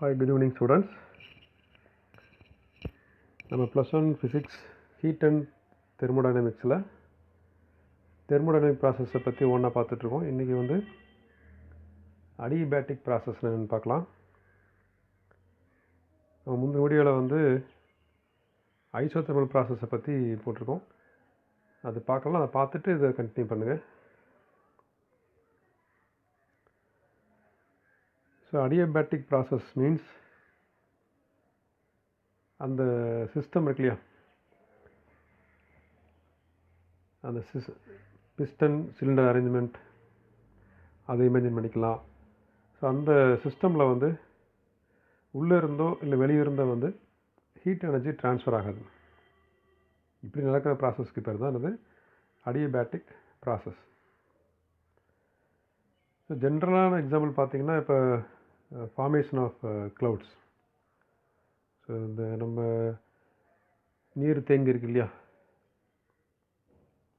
Hi, good evening students. நம்ம +1 physics heat and thermodynamicsல thermodynamic process பற்றி ஒன்றா பார்த்துட்ருக்கோம். இன்றைக்கி வந்து adiabatic process என்னன்னு பார்க்கலாம். நம்ம முந்தின வீடியோவில் வந்து isothermal process பற்றி போட்டிருக்கோம். அது பார்க்கலாம், அதை பார்த்துட்டு இதை கண்டினியூ பண்ணுங்கள். ஸோ adiabatic process means அந்த சிஸ்டம் இருக்கு இல்லையா, அந்த பிஸ்டன் சிலிண்டர் அரேஞ்ச்மெண்ட் அதை இமேஜின் பண்ணிக்கலாம். ஸோ அந்த சிஸ்டமில் வந்து உள்ளே இருந்தோ இல்லை வெளியே இருந்தோ வந்து ஹீட் எனர்ஜி ட்ரான்ஸ்ஃபர் ஆகாது. இப்படி நடக்கிற ப்ராசஸ்க்கு பேர் தான் அது adiabatic ப்ராசஸ். ஸோ ஜென்ரலான எக்ஸாம்பிள் பார்த்திங்கன்னா, இப்போ ஃபார்மேஷன் ஆஃப் க்ளவுட்ஸ். ஸோ இந்த நம்ம நீர் தேங்கி இருக்கு இல்லையா,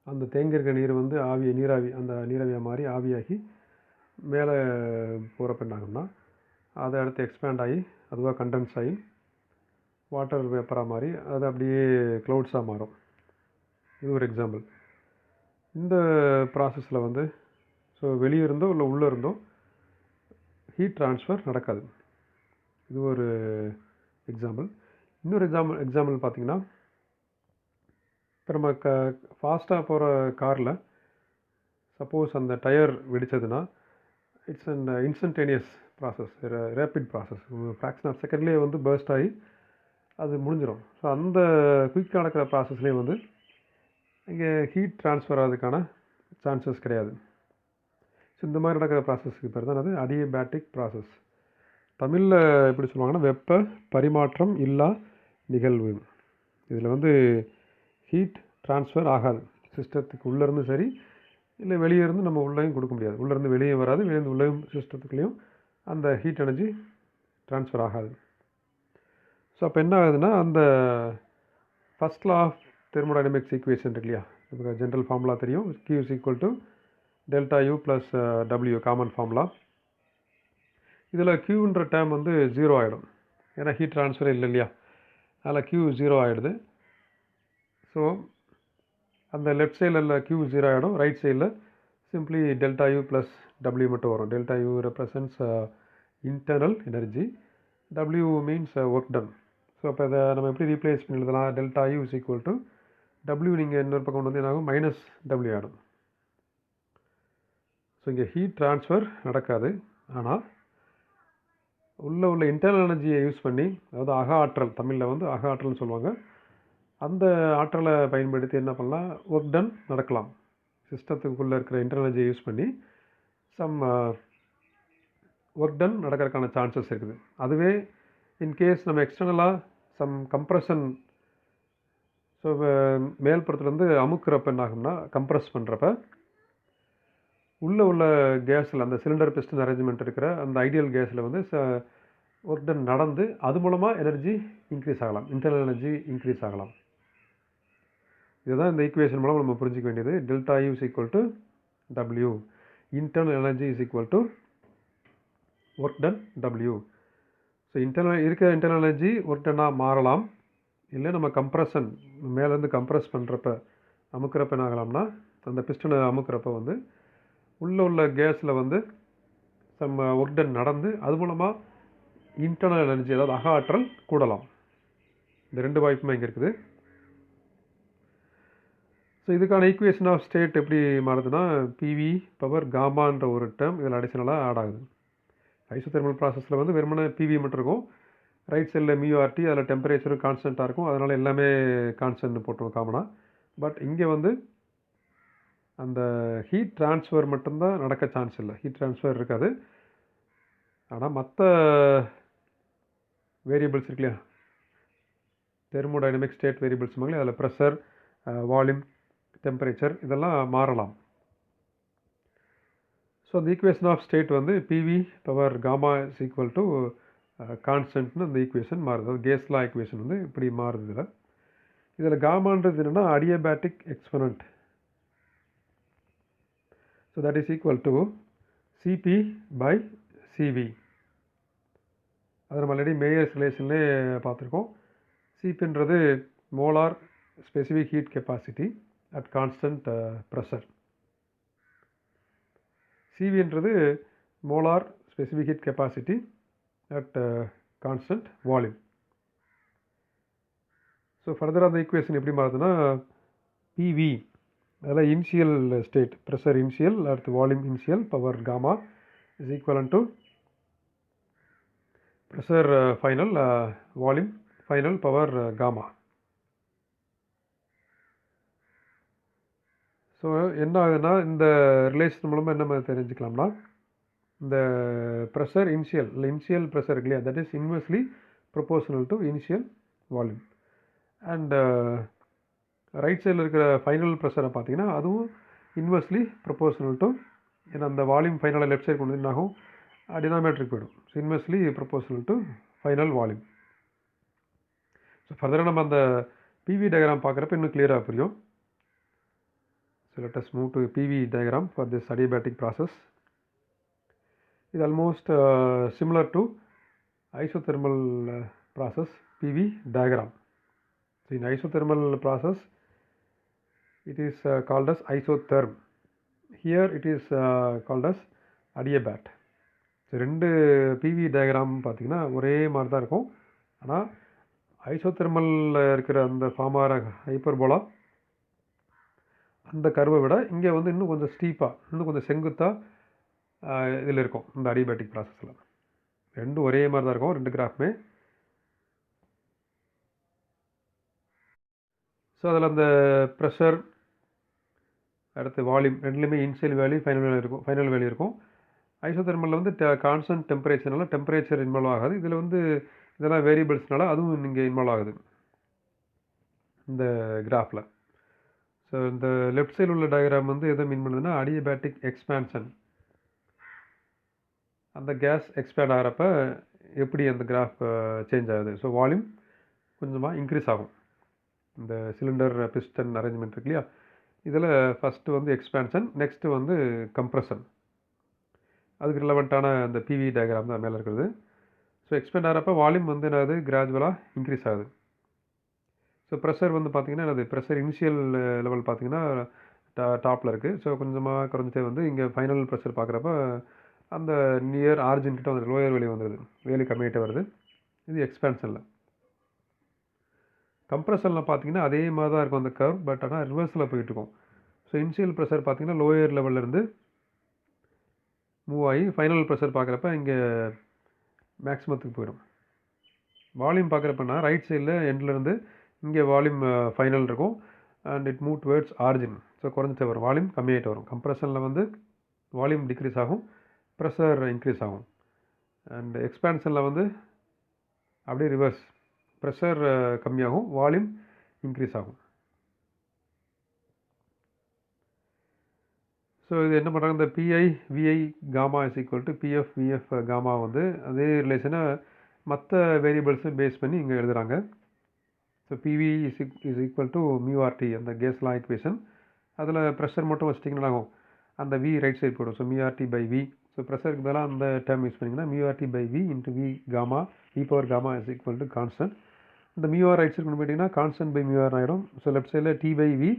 அந்த தேங்கி இருக்க நீர் வந்து நீராவி அந்த நீராவியாக மாறி ஆவியாகி மேலே போகிறப்ப என்ன ஆகும்னா, அதை அடுத்து எக்ஸ்பேண்ட் ஆகி அதுவாக கண்டென்ஸ் ஆகி வாட்டர் வேப்பராக மாறி அது அப்படியே க்ளவுட்ஸாக மாறும். இது ஒரு எக்ஸாம்பிள். இந்த ப்ராசஸில் வந்து ஸோ வெளியே இருந்தோ இல்லை உள்ளே இருந்தோ ஹீட் ட்ரான்ஸ்ஃபர் நடக்காது. இது ஒரு எக்ஸாம்பிள். இன்னொரு எக்ஸாம்பிள் பார்த்திங்கன்னா, இப்போ நம்ம ஃபாஸ்ட்டாக போகிற காரில் சப்போஸ் அந்த டயர் வெடித்ததுன்னா it's and instantaneous process, rapid process. Fraction of செகண்ட்லேயே வந்து பர்ஸ்ட் ஆகி அது முடிஞ்சிடும். ஸோ அந்த குயிக்காக நடக்கிற ப்ராசஸ்லேயே வந்து இங்கே ஹீட் ட்ரான்ஸ்ஃபர் ஆகிறதுக்கான சான்சஸ் கிடையாது. ஸோ இந்த மாதிரி நடக்கிற ப்ராசஸ்க்கு பேர் தான் அது adiabatic ப்ராசஸ். தமிழில் எப்படி சொல்லுவாங்கன்னா, வெப்ப பரிமாற்றம் இல்லா நிகழ்வு. இதில் வந்து ஹீட் ட்ரான்ஸ்ஃபர் ஆகாது. சிஸ்டத்துக்கு உள்ளேருந்து சரி இல்லை வெளியே இருந்து நம்ம உள்ளேயும் கொடுக்க முடியாது. உள்ளேருந்து வெளியே வராது, வெளியேருந்து உள்ளேயும் சிஸ்டத்துக்குள்ளேயும் அந்த ஹீட் எனர்ஜி ட்ரான்ஸ்ஃபர் ஆகாது. ஸோ அப்போ என்ன ஆகுதுன்னா, அந்த first law of thermodynamics equation இருக்கு இல்லையா, இப்போ ஜென்ரல் ஃபார்முலா தெரியும், Q is equal to delta U plus W common formula. இதில் Qன்ற டேர்ம் வந்து 0 ஆகிடும், ஏன்னா ஹீட் ட்ரான்ஸ்ஃபர் இல்லை இல்லையா, அதில் Q 0 ஆகிடுது. ஸோ அந்த லெஃப்ட் சைடில் Q 0 ஆகிடும், ரைட் சைடில் simply delta U plus W மட்டும் வரும். Delta U represents internal energy, W means work done. So அப்போ அதை நம்ம எப்படி ரீப்ளேஸ் பண்ணி எழுதலாம், delta U is equal to W, நீங்கள் இன்னொரு பக்கம் வந்து என்னாகும் -W ஆகிடும். ஸோ இங்கே ஹீட் ட்ரான்ஸ்ஃபர் நடக்காது, ஆனால் உள்ள இன்டர்னல் எனர்ஜியை யூஸ் பண்ணி, அதாவது அக ஆற்றல், தமிழில் வந்து அக ஆற்றல்னு சொல்லுவாங்க, அந்த ஆற்றலை பயன்படுத்தி என்ன பண்ணலாம், ஒர்க் டன் நடக்கலாம். சிஸ்டத்துக்குள்ளே இருக்கிற இன்டர்னல் எனர்ஜியை யூஸ் பண்ணி சம் ஒர்க் டன் நடக்கிறதுக்கான சான்சஸ் இருக்குது. அதுவே இன்கேஸ் நம்ம எக்ஸ்டர்னலாக சம் கம்ப்ரெஷன், ஸோ மேல்புறத்துலேருந்து அமுக்கிறப்ப என்ன ஆகும்னா, கம்ப்ரெஸ் பண்ணுறப்ப உள்ள கேஸில் அந்த சிலிண்டர் பிஸ்டன் அரேஞ்ச்மெண்ட் இருக்கிற அந்த ஐடியல் கேஸில் வந்து ஒர்க் டன் நடந்து அது மூலமாக எனர்ஜி இன்க்ரீஸ் ஆகலாம், இன்டர்னல் எனர்ஜி இன்க்ரீஸ் ஆகலாம். இதுதான் இந்த ஈக்குவேஷன் மூலம் நம்ம புரிஞ்சிக்க வேண்டியது. Delta U is equal to W, internal energy is equal to work done W. So internal energy work டன்னாக மாறலாம், இல்லை நம்ம கம்ப்ரெஷன் மேலேருந்து கம்ப்ரெஸ் பண்ணுறப்ப அமுக்கிறப்ப என்ன ஆகலாம்னா, அந்த பிஸ்டனை அமுக்கிறப்ப வந்து உள்ள கேஸில் வந்து சம் ஒர்க் டன் நடந்து அது மூலமாக இன்டர்னல் எனர்ஜி, அதாவது அக ஆற்றல் கூடலாம். இந்த ரெண்டு வாய்ப்புமே இங்கே இருக்குது. ஸோ இதுக்கான ஈக்குவேஷன் ஆஃப் ஸ்டேட் எப்படி மாறுதுன்னா, PV பவர் காமான்ற ஒரு டேர்ம் இதில் அடிஷனலாக ஆட் ஆகுது. ஐசோதெர்மல் ப்ராசஸில் வந்து வெறுமனே PV மட்டும் இருக்கும், ரைட் சைடில் μRT, அதில் டெம்பரேச்சரும் கான்ஸ்டண்ட்டாக இருக்கும், அதனால் எல்லாமே கான்ஸ்டன்ட் போட்டுருவோம் காமனாக. பட் இங்கே வந்து அந்த ஹீட் ட்ரான்ஸ்ஃபர் மட்டும்தான் நடக்க சான்ஸ் இல்லை, ஹீட் ட்ரான்ஸ்ஃபர் இருக்காது. ஆனால் மற்ற வேரியபிள்ஸ் இருக்கு இல்லையா, தெர்மோடைனமிக் ஸ்டேட் வேரியபிள்ஸ் மாதிரி, அதில் ப்ரெஷர், வால்யூம், டெம்பரேச்சர் இதெல்லாம் மாறலாம். ஸோ அந்த ஈக்குவேஷன் ஆஃப் ஸ்டேட் வந்து PV power gamma is equal to கான்ஸ்டன்ட்னு அந்த ஈக்குவேஷன் மாறுது. அது கேஸ் லா ஈக்குவேஷன் வந்து இப்படி மாறுது. இதில் காமான்றது என்னென்னா adiabatic exponent. So that is equal to CP by CV. அதை நம்ம ஆல்ரெடி மேயர்ஸ் ரிலேஷன்லேயே பார்த்துருக்கோம். சிபின்றது molar specific heat capacity at constant pressure. சிவின்றது molar specific heat capacity at constant volume. So ஃபர்தராக அந்த ஈக்குவேஷன் எப்படி மாறுதுன்னா பிவி அதில் இனிஷியல் ஸ்டேட் ப்ரெஷர் இனிஷியல் அடுத்து volume initial power gamma is equal to pressure final volume final power gamma. So என்ன ஆகுதுன்னா இந்த ரிலேஷன் மூலமாக என்ன தெரிஞ்சுக்கலாம்னா இந்த ப்ரெஷர் இனிஷியல் ப்ரெஷர் இருக்கு இல்லையா, that is inversely proportional to initial volume. And right சைடில் இருக்கிற ஃபைனல் ப்ரெஷரை பார்த்தீங்கன்னா அதுவும் இன்வெர்ஸ்லி ப்ரொபோர்ஷனல் டு, ஏன்னா அந்த வால்யூம் ஃபைனலாக லெஃப்ட் சைடு கொண்டு என்னாகும் டினாமினேட்டருக்கு போயிடும். So inversely proportional to final volume. So ஃபர்தராக நம்ம அந்த பிவி டயக்ராம் பார்க்குறப்ப இன்னும் கிளியராக புரியும். So let us move to a PV diagram for this adiabatic process. It is almost similar to isothermal process PV diagram. So in isothermal process it is called as isotherm. Here it is called as adiabat. So ரெண்டு PV diagram பார்த்தீங்கன்னா ஒரே மாதிரி தான் இருக்கும். ஆனால் ஐசோதெர்மலில் இருக்கிற அந்த form ஆகிற ஹைப்பர்போலா அந்த கர்வை விட இங்கே வந்து இன்னும் கொஞ்சம் ஸ்டீப்பாக இன்னும் கொஞ்சம் செங்குத்தாக இதில் இருக்கும் இந்த அடிபேட்டிக் ப்ராசஸில். ரெண்டும் ஒரே மாதிரி தான் இருக்கும் ரெண்டு கிராஃப்மே. ஸோ அதில் அந்த ப்ரெஷர் அடுத்து வால்யூம் ரெண்டுலேயுமே இனிஷியல் வேல்யூ ஃபைனல் வேல்யூ இருக்கும். ஐசோதெர்மலில் வந்து கான்ஸ்டன்ட் டெம்பரேச்சர்னால டெம்பரேச்சர் இன்வால்வ் ஆகாது. இதில் வந்து இதெல்லாம் வேரியபிள்ஸ்னால அதுவும் இங்கே இன்வால்வ் ஆகுது இந்த கிராஃபில். ஸோ இந்த லெஃப்ட் சைடில் உள்ள டயக்ராம் வந்து எதை மீன் பண்ணுதுன்னா அடியபேட்டிக் எக்ஸ்பேன்ஷன். அந்த கேஸ் எக்ஸ்பேண்ட் ஆகிறப்ப எப்படி அந்த கிராஃப் சேஞ்ச் ஆகுது. ஸோ வால்யூம் கொஞ்சமாக இன்க்ரீஸ் ஆகும். இந்த சிலிண்டர் பிஸ்டன் அரேஞ்ச்மெண்ட் இருக்கு இல்லையா, இதில் ஃபஸ்ட்டு வந்து எக்ஸ்பேன்ஷன், நெக்ஸ்ட்டு வந்து கம்ப்ரெஷன். அதுக்கு ரிலவெண்ட்டான அந்த பிவி டயக்ராம் தான் மேலே இருக்கிறது. ஸோ எக்ஸ்பேண்ட் ஆகிறப்ப வால்யூம் வந்து என்னது கிராஜுவலாக இன்க்ரீஸ் ஆகுது. ஸோ ப்ரெஷர் வந்து பார்த்திங்கன்னா என்னது ப்ரெஷர் இனிஷியல் லெவல் பார்த்திங்கன்னா டாப்பில் இருக்குது. ஸோ கொஞ்சமாக குறைஞ்சிட்டே வந்து இங்கே ஃபைனல் ப்ரெஷர் பார்க்குறப்ப அந்த நியர் ஆர்ஜின் கிட்ட வந்து லோயர் வேலி வந்துடுது, வேலி கம்மியாகிட்டே வருது. இது எக்ஸ்பேன்ஷனில். கம்ப்ரெஷனில் பார்த்திங்கன்னா அதே மாதிரி தான் இருக்கும் அந்த கர்வ், பட் ஆனால் ரிவர்ஸில் போயிட்டுருக்கும். ஸோ இனிஷியல் ப்ரெஷர் பார்த்திங்கன்னா லோயர் லெவல்லேருந்து மூவ் ஆகி ஃபைனல் ப்ரெஷர் பார்க்குறப்ப இங்கே மேக்ஸிமத்துக்கு போயிடும். வால்யூம் பார்க்குறப்பன்னா ரைட் சைடில் எண்ட்லேருந்து இங்கே வால்யூம் ஃபைனல் இருக்கும் and it move towards origin. So குறைஞ்சிட்டு வரும், வால்யூம் கம்மியாகிட்டு வரும். கம்ப்ரெஷனில் வந்து வால்யூம் டிக்ரீஸ் ஆகும், ப்ரெஷர் இன்க்ரீஸ் ஆகும். அண்ட் எக்ஸ்பேன்ஷனில் வந்து அப்படியே ரிவர்ஸ், ப்ரெஷர் கம்மியாகும், வால்யூம் இன்க்ரீஸ் ஆகும். ஸோ இது என்ன பண்ணுறாங்க, இந்த PI VI gamma is equal to PF VF gamma வந்து அதே ரிலேஷனை மற்ற வேரியபிள்ஸும் பேஸ் பண்ணி இங்கே எழுதுகிறாங்க. So PV is equal to mu R T அந்த கேஸ் லா ஈக்குவேஷன். அதில் ப்ரெஷர் மட்டும் வச்சிட்டிங்கன்னா ஆகும், அந்த வி ரைட் சைடு போய்டும். So mu R T by V. So ப்ரெஷருக்கு பதிலாக அந்த டேர்ம் யூஸ் பண்ணிங்கன்னா mu R T by V into V gamma E power gamma is equal to constant. இந்த மியூஆர் ரைட் சைடு கொண்டு போயிட்டிங்கன்னா கான்ஸ்டன்ட் பை மியூஆர் ஆகிடும். ஸோ லெஃப்ட் சைடில் T by V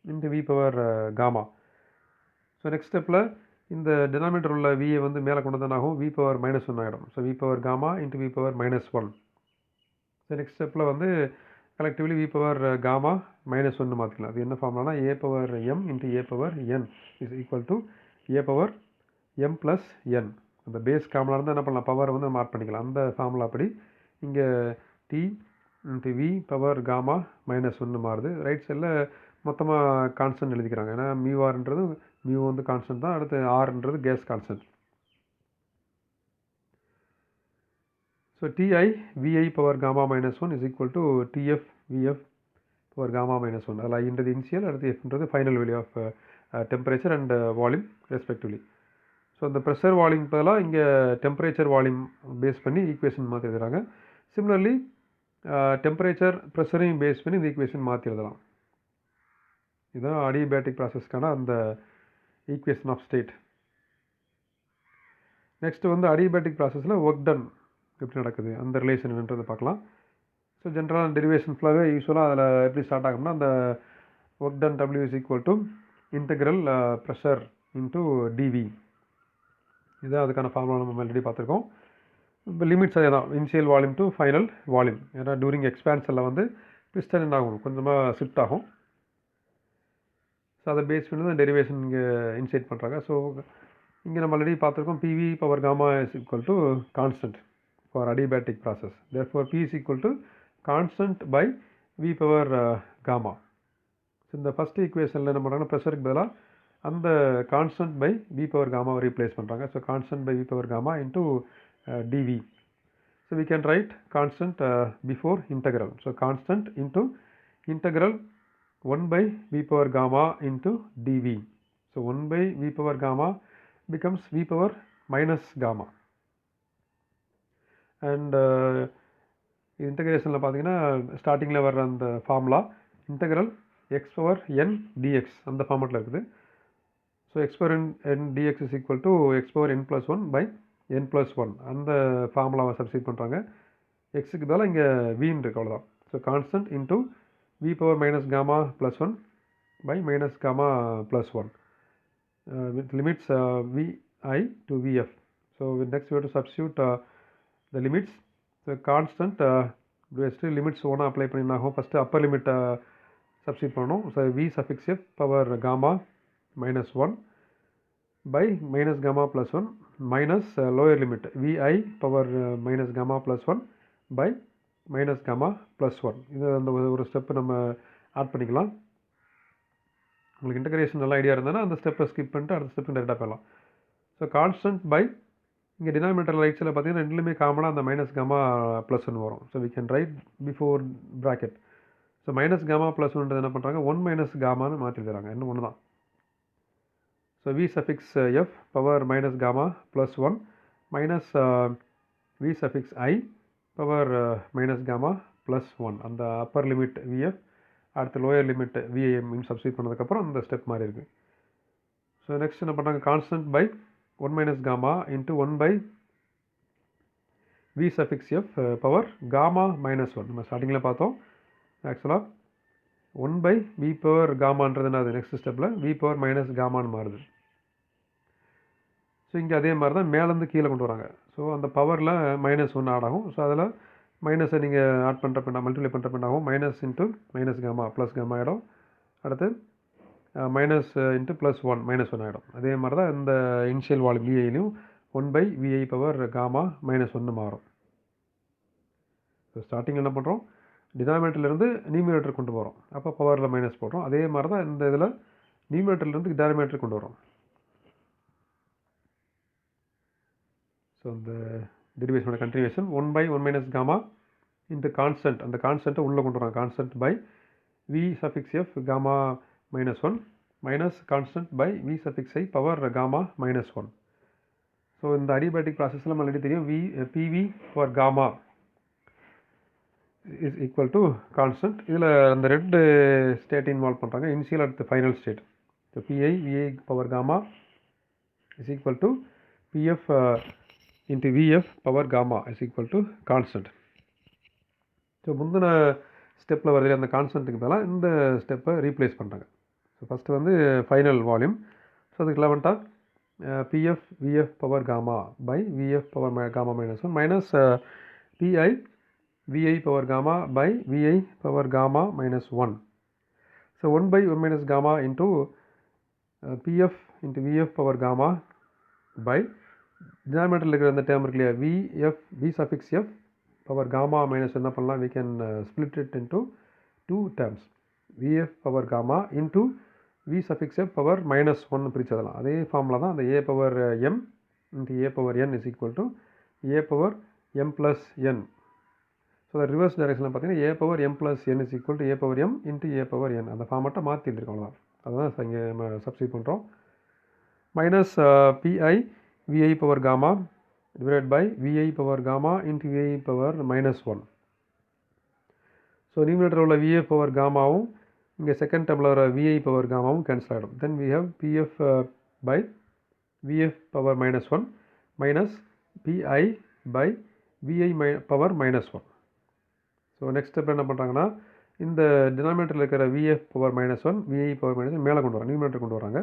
into V power gamma. So next ஸ்டெப்பில் இந்த denominator உள்ள வியை வந்து மேலே கொண்டு தான் ஆகும், வி பவர் -1 ஆகிடும். So V power gamma into V power -1. So next ஸ்டெப்பில் வந்து கலெக்டிவ்லி வி பவர் காமா -1 மாற்றிக்கலாம். அது என்ன ஃபார்ம்லானா A power M into A power N is equal to A power M plus N. அந்த பேஸ் ஃபார்முலா இருந்தால் என்ன பண்ணலாம், பவர் வந்து மார்க் பண்ணிக்கலாம். அந்த ஃபார்முலா அப்படி இங்கே T into V power gamma -1 மாறுது. ரைட் சைடில் மொத்தமாக கான்ஸ்டன்ட் எழுதிக்கிறாங்க. ஏன்னா மியூஆர்ன்றது மியூ வந்து கான்ஸ்டன்ட் தான், அடுத்து ஆர்ன்றது gas constant. So TI VI power gamma -1 is equal to TF VF power gamma -1. அதில் ஐன்றது இனிஷியல், அடுத்து எஃப்ன்றது final value of temperature and volume respectively. So இந்த ப்ரெஷர் வால்யூம் பதிலாக இங்கே டெம்பரேச்சர் வால்யூம் பேஸ் பண்ணி ஈக்குவேஷன் மாற்றி எழுதுகிறாங்க. சிமிலர்லி டெம்பரேச்சர் ப்ரெஷரையும் பேஸ் பண்ணி இந்த ஈக்குவேஷன் மாற்றி எழுதலாம். இதுதான் அடியபேட்டிக் ப்ராசஸ்க்கான அந்த ஈக்குவேஷன் ஆஃப் ஸ்டேட். நெக்ஸ்ட் வந்து அடியபேட்டிக் ப்ராசஸில் ஒர்க் டன் எப்படி நடக்குது, அந்த ரிலேஷன் என்னன்றதை பார்க்கலாம். ஸோ ஜென்ரலாக டெரிவேஷன் ஃபுல்லாகவே யூஸ்வலாக அதில் எப்படி ஸ்டார்ட் ஆகும்னா, அந்த work done W is equal to integral pressure into TV. இதுதான் அதுக்கான ஃபார்முலா நம்ம ஆல்ரெடி பார்த்துருக்கோம். இப்போ லிமிட்ஸ் அதே தான், initial volume to final volume. ஏன்னா டூரிங் எக்ஸ்பான்ஷனில் வந்து பிஸ்டன் என்ன ஆகும், கொஞ்சமாக ஷிஃப்ட் ஆகும். ஸோ அதை பேஸ் பண்ணி தான் டெரிவேஷன் இங்கே இன்சைட் பண்ணுறாங்க. ஸோ இங்கே நம்ம ஆல்ரெடி பார்த்துருக்கோம், PV power gamma is equal to constant for adiabatic process. Therefore P is equal to constant by V power gamma. So இந்த ஃபஸ்ட் ஈக்குவேஷனில் என்ன பண்ணுறாங்கன்னா, ப்ரெஷருக்கு பதிலாக அந்த கான்ஸ்டன்ட் பை V பவர் காமாவை ரீப்ளேஸ் பண்ணுறாங்க. So constant by V power gamma into dV. So we can write constant before integral. So constant into integral 1 by V power gamma into dV. So 1 by V power gamma becomes V power minus gamma. And integration பார்த்தீங்கன்னா ஸ்டார்டிங்கில் வர்ற அந்த formula integral x power n dx அந்த ஃபார்மெட்டில் இருக்குது. So x power n dx is equal to x power n plus 1 by n plus 1 அந்த ஃபார்முலாவை substitute பண்ணுறாங்க. எக்ஸுக்கு பதிலாக இங்கே வின்னு இருக்கு, அவ்வளோதான். So constant into V power minus gamma plus 1 by minus gamma plus 1 with limits Vi to Vf. So next we have to substitute the limits. So constant limits ஒன்றா apply பண்ணினாகும். ஃபஸ்ட்டு அப்பர் லிமிட் சப்ஸ்டிட் பண்ணணும். So V suffix f power gamma minus 1 by minus gamma plus 1 minus lower limit Vi power minus gamma plus 1 by minus gamma plus 1. இது அந்த ஒரு step நம்ம add பண்ணிக்கலாம். உங்களுக்கு integration நல்லா idea இருந்ததுன்னா அந்த ஸ்டெப்பை ஸ்கிப் பண்ணிட்டு அடுத்த ஸ்டெப்பு டேரெக்டாக போயிடலாம். ஸோ கான்ஸ்டன்ட் பை இங்கே டினாமினேட்டர் ரைட் சைடில் பார்த்தீங்கன்னா ரெண்டுலேயுமே காமனாக அந்த மைனஸ் gamma plus 1 வரும். So we can write before bracket. So minus gamma plus 1 என்ன பண்ணுறாங்க, 1 minus gammaன்னு மாற்றிருக்கிறாங்க, இன்னும் ஒன்று தான். So V suffix f power minus gamma plus 1 minus V suffix I power minus gamma plus 1. அந்த அப்பர் லிமிட் Vf அடுத்த lower limit Vim substitute பண்ணதுக்கப்புறம் அந்த step மாதிரி இருக்குது. ஸோ நெக்ஸ்ட் என்ன பண்ணுறாங்க, constant by 1 minus gamma into 1 by V suffix f power gamma minus 1. நம்ம ஸ்டார்டிங்கில் பார்த்தோம். ஆக்சுவலாக 1 by V power gammaன்றது என்னது, நெக்ஸ்ட் ஸ்டெப்பில் V power minus gammaன்னு மாறுது. ஸோ இங்கே அதே மாதிரி தான் மேலேருந்து கீழே கொண்டு வராங்க. ஸோ அந்த பவரில் -1 ஆட் ஆகும். ஸோ அதில் மைனஸை நீங்கள் ஆட் பண்ணுறப்ப மல்டிப்ளை பண்ணுறப்ப ஆகும், minus into minus gamma plus gamma ஆகிடும். அடுத்து மைனஸ் இன்ட்டு ப்ளஸ் 1 -1 ஆகிடும். அதே மாதிரி தான் இந்த இனிஷியல் வால்யூம் விஐலையும் 1 by VI பவர் gamma -1 மாறும். ஸோ ஸ்டார்டிங் என்ன பண்ணுறோம், டினாமினேட்டர்லேருந்து நியூமினேட்டர் கொண்டு போகிறோம், அப்போ பவரில் மைனஸ் போடுறோம். அதே மாதிரி தான் இந்த இதில் நியூமினேட்டர்லேருந்து டினாமினேட்டர் கொண்டு வரோம். ஸோ இந்த டெரிவேஷனோட continuation 1 by 1 minus gamma into constant, அந்த கான்ஸ்டன்ட்டை உள்ளே கொண்டு வரோம், constant by V suffix f gamma minus 1 minus constant by V suffix I power gamma minus 1. So இந்த அடிபேட்டிக் ப்ராசஸில் நம்ம ஆல்ரெடி தெரியும், PV for gamma is equal to constant. இதில் அந்த ரெண்டு ஸ்டேட் இன்வால்வ் பண்ணுறாங்க, இனிஷியல் அடுத்து final state. So PI VI power gamma is equal to PF into Vf power gamma is equal to constant. So முந்தின ஸ்டெப்பில் வரதில்லை அந்த கான்ஸ்டன்ட்டுக்கு பதிலாக இந்த ஸ்டெப்பை ரீப்ளேஸ் பண்ணுறாங்க. ஸோ ஃபஸ்ட்டு வந்து ஃபைனல் வால்யூம். ஸோ அதுக்கு 11 PF Vf power gamma by Vf power gamma minus 1 minus PI VI power gamma by VI power gamma minus 1. So 1 by 1 minus gamma into PF into Vf power gamma by டினாமினேட்டரில் இருக்கிற அந்த term இருக்கு இல்லையா, V suffix f power gamma minus என்ன பண்ணலாம், we can split it into two terms, Vf power gamma into V suffix f power minus 1 பிரிச்சதெல்லாம் அதே formula தான். அந்த A power m into A power n is equal to A power m plus n. So அந்த reverse டைரக்ஷனில் பார்த்தீங்கன்னா A power m plus n is equal to A power m into A power n. அந்த ஃபார்மெட்டை மாற்றி இருந்திருக்கோம், அவ்வளோதான். அதுதான் இங்கே நம்ம சப்ஸ்டிட் பண்ணுறோம். Minus PI VI power gamma divided by VI power gamma into VI power minus 1. So numerator உள்ள VI power gammaவும் இங்கே செகண்ட் டேர்மில் வர VI power gammaவும் கேன்சல் ஆகிடும். தென் we have PF by VF power minus 1 minus PI by Vi power -1. So next step என்ன பண்ணுறாங்கன்னா, இந்த டினாமினேட்டரில் இருக்கிற Vf பவர் -1 Vi பவர் -1 மேலே கொண்டு வராங்க, நியூமினேட்டர் கொண்டு வராங்க.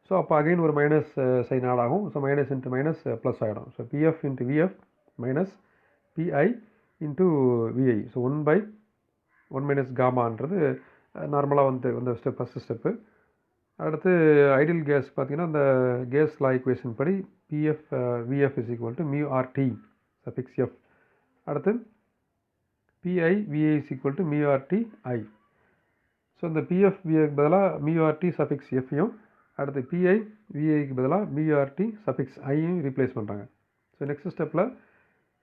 ஸோ அப்போ அகைன் ஒரு மைனஸ் சைன் ஆட் ஆகும். So minus into minus plus ஆகிடும். So Pf into Vf minus Pi into Vi. So 1/1 minus காமான்றது நார்மலாக வந்து ஸ்டெப் ஃபஸ்ட்டு ஸ்டெப்பு. அடுத்து ஐடியல் கேஸ் பார்த்தீங்கன்னா, அந்த கேஸ் லா ஈக்குவேஷன் படி Vf is equal to μRT suffix f. அடுத்து Pi Vi is equal to μRT I. So இந்த Pf Viக்கு பதிலாக μRT சஃபிக்ஸ் fயும், அடுத்து Pi Viக்கு பதிலாக μRT சஃபிக்ஸ் ஐயும் ரீப்ளேஸ் பண்ணுறாங்க. ஸோ நெக்ஸ்ட் ஸ்டெப்பில்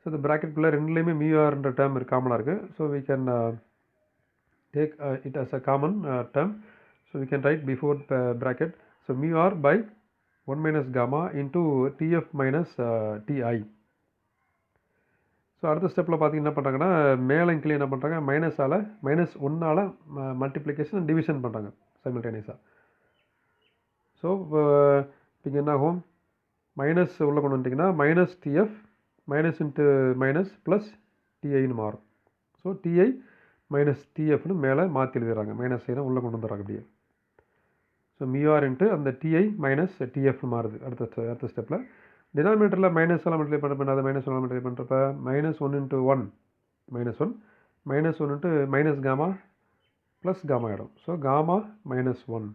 ஸோ இந்த ப்ராக்கெட்குள்ளே ரெண்டுலேயுமே μRன்ற டேர்ம் காமனாக இருக்குது. So we can take it as a common term. So we can write before bracket. So μR by 1 minus gamma into Tf minus Ti. So அடுத்த ஸ்டெப்பில் பார்த்தீங்கன்னா என்ன பண்ணுறாங்கன்னா, மேலே கீழே என்ன பண்ணுறாங்க, -1ஆல் மல்டிப்ளிகேஷன் டிவிஷன் பண்ணுறாங்க சைமல்டேனியஸாக. ஸோ இப்போ என்ன ஆகும், மைனஸ் உள்ளே கொண்டு வந்துட்டிங்கன்னா minus Tf minus into minus plus Tiன்னு மாறும். ஸோ Ti மைனஸ் Tfன்னு மேலே மாற்றி எழுதுறாங்க, மைனஸ் சைனை உள்ளே கொண்டு வந்துடுறாங்க அப்படியே. ஸோ μR இன்ட்டு அந்த Ti மைனஸ் Tfன்னு மாறுது அடுத்த ஸ்டெப்பில். டினாமினேட்டரில் மைனஸால் மல்டிப்ளை பண்ணுறப்ப அதை -1 மல்டிப்ளை பண்ணுறப்ப -1 into 1 -1 -1 into minus gamma plus gamma ஆகிடும். So gamma -1.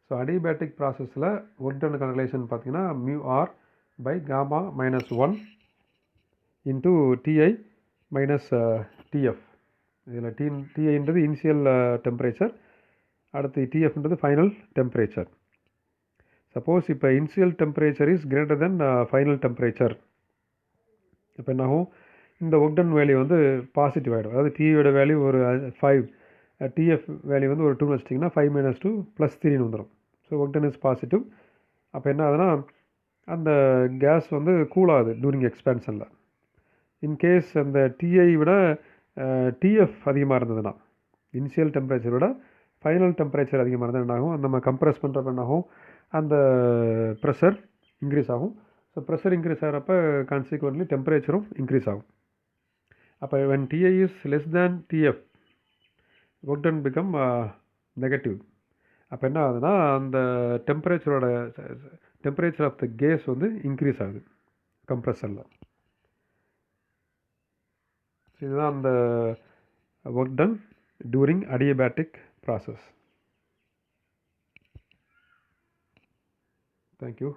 ஸோ அடிபேட்டிக் ப்ராசஸில் ஒர்க் டனுக்கான ரிலேஷன் பார்த்தீங்கன்னா μR by gamma -1 into Ti minus Tf. இதில் Tiன்றது இனிஷியல் டெம்பரேச்சர், அடுத்து Tfன்றது ஃபைனல் டெம்பரேச்சர். சப்போஸ் இப்போ initial temperature is greater than final temperature, இப்போ என்னாகும், இந்த ஒர்க் டன் வேல்யூ வந்து பாசிட்டிவ் ஆகிடும். அதாவது Tiயோட வேல்யூ ஒரு 5, Tf வேல்யூ வந்து ஒரு 2 வச்சிட்டிங்கன்னா 5 - 2 +3 வந்துடும். So work done is positive. அப்போ என்ன ஆகுதுன்னா, அந்த கேஸ் வந்து கூல் ஆகுது டூரிங் எக்ஸ்பேன்ஷனில். இன்கேஸ் அந்த Ti விட Tf அதிகமாக இருந்ததுன்னா, இனிஷியல் டெம்பரேச்சர் விட ஃபைனல் டெம்பரேச்சர் அதிகமாக இருந்தால் என்னாகும், நம்ம கம்ப்ரெஸ் பண்ணுறப்ப என்னாகும், அந்த ப்ரெஷர் இன்க்ரீஸ் ஆகும். ஸோ ப்ரெஷர் இன்க்ரீஸ் ஆகிறப்ப கான்சிக்வென்ட்லி டெம்பரேச்சரும் இன்க்ரீஸ் ஆகும். அப்போ when Ti is less than Tf, work done become negative. அப்போ என்ன ஆகுதுன்னா, அந்த டெம்பரேச்சர் ஆஃப் த கேஸ் வந்து இன்க்ரீஸ் ஆகுது கம்ப்ரெஷரில். ஸோ இதுதான் அந்த work done during adiabatic process. Thank you.